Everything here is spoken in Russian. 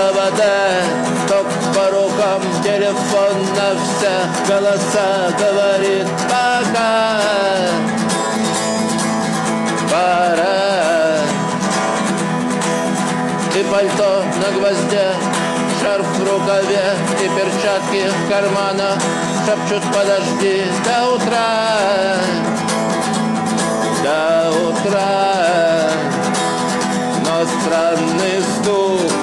провода, ток по рукам, телефон на всех голоса говорит пока. Пора. И пальто на гвозде, шарф в рукаве и перчатки в карманах шепчут подожди до утра, до утра. Но странный стук